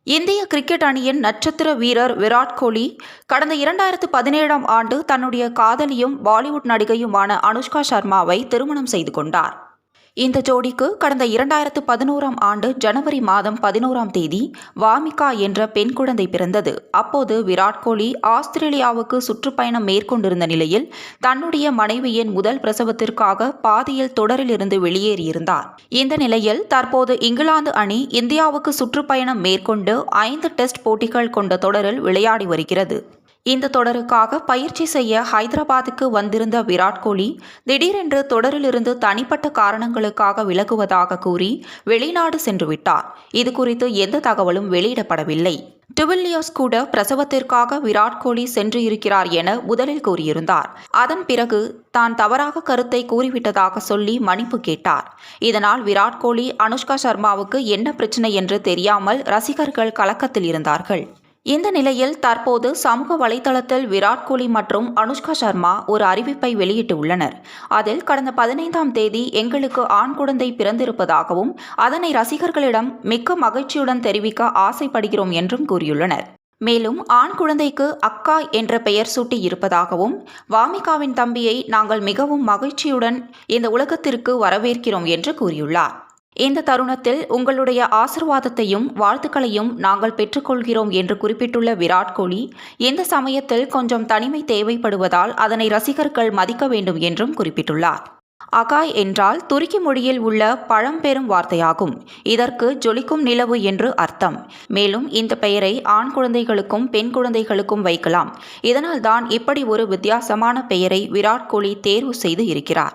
இந்திய கிரிக்கெட் அணியின் நட்சத்திர வீரர் விராட் கோலி கடந்த 2017ஆம் ஆண்டு தன்னுடைய காதலியும் பாலிவுட் நடிகையுமான அனுஷ்கா சர்மாவை திருமணம் செய்து கொண்டார். இந்த ஜோடிக்கு கடந்த 2011ஆம் ஆண்டு ஜனவரி மாதம் 11ஆம் தேதி வாமிகா என்ற பெண் குழந்தை பிறந்தது. அப்போது விராட் கோலி ஆஸ்திரேலியாவுக்கு சுற்றுப்பயணம் மேற்கொண்டிருந்த நிலையில் தன்னுடைய மனைவியின் முதல் பிரசவத்திற்காக பாதியில் தொடரிலிருந்து வெளியேறியிருந்தார். இந்த நிலையில் தற்போது இங்கிலாந்து அணி இந்தியாவுக்கு சுற்றுப்பயணம் மேற்கொண்டு 5 டெஸ்ட் போட்டிகள் கொண்ட தொடரில் விளையாடி வருகிறது. இந்த தொடருக்காக பயிற்சி செய்ய ஹைதராபாத்துக்கு வந்திருந்த விராட் கோலி திடீரென்று தொடரிலிருந்து தனிப்பட்ட காரணங்களுக்காக விலகுவதாக கூறி வெளிநாடு சென்றுவிட்டார். இது குறித்து எந்த தகவலும் வெளியிடப்படவில்லை. டிவில்லியர்ஸ் கூட பிரசவத்திற்காக விராட் கோலி சென்று இருக்கிறார் என முதலில் கூறியிருந்தார். அதன் பிறகு தான் தவறாக கருத்தை கூறிவிட்டதாக சொல்லி மன்னிப்பு கேட்டார். இதனால் விராட் கோலி அனுஷ்கா சர்மாவுக்கு என்ன பிரச்சனை என்று தெரியாமல் ரசிகர்கள் கலக்கத்தில் இருந்தார்கள். இந்த நிலையில் தற்போது சமூக வலைதளத்தில் விராட் கோலி மற்றும் அனுஷ்கா சர்மா ஒரு அறிவிப்பை வெளியிட்டு உள்ளனர். அதில் கடந்த 15ஆம் தேதி எங்களுக்கு ஆண் குழந்தை பிறந்திருப்பதாகவும் அதனை ரசிகர்களிடம் மிக்க மகிழ்ச்சியுடன் தெரிவிக்க ஆசைப்படுகிறோம் என்றும் கூறியுள்ளனர். மேலும் ஆண் குழந்தைக்கு அக்கா என்ற பெயர் சூட்டி இருப்பதாகவும் வாமிகாவின் தம்பியை நாங்கள் மிகவும் மகிழ்ச்சியுடன் இந்த உலகத்திற்கு வரவேற்கிறோம் என்று கூறியுள்ளார். இந்த தருணத்தில் உங்களுடைய ஆசிர்வாதத்தையும் வாழ்த்துக்களையும் நாங்கள் பெற்றுக்கொள்கிறோம் என்று குறிப்பிட்டுள்ள விராட் கோலி, இந்த சமயத்தில் கொஞ்சம் தனிமை தேவைப்படுவதால் அதனை ரசிகர்கள் மதிக்க வேண்டும் என்றும் குறிப்பிட்டுள்ளார். அகாய் என்றால் துருக்கி மொழியில் உள்ள பழம்பெரும் வார்த்தையாகும். இதற்கு ஜொலிக்கும் நிலவு என்று அர்த்தம். மேலும் இந்த பெயரை ஆண் குழந்தைகளுக்கும் பெண் குழந்தைகளுக்கும் வைக்கலாம். இதனால் தான் இப்படி ஒரு வித்தியாசமான பெயரை விராட் கோலி தேர்வு செய்து இருக்கிறார்.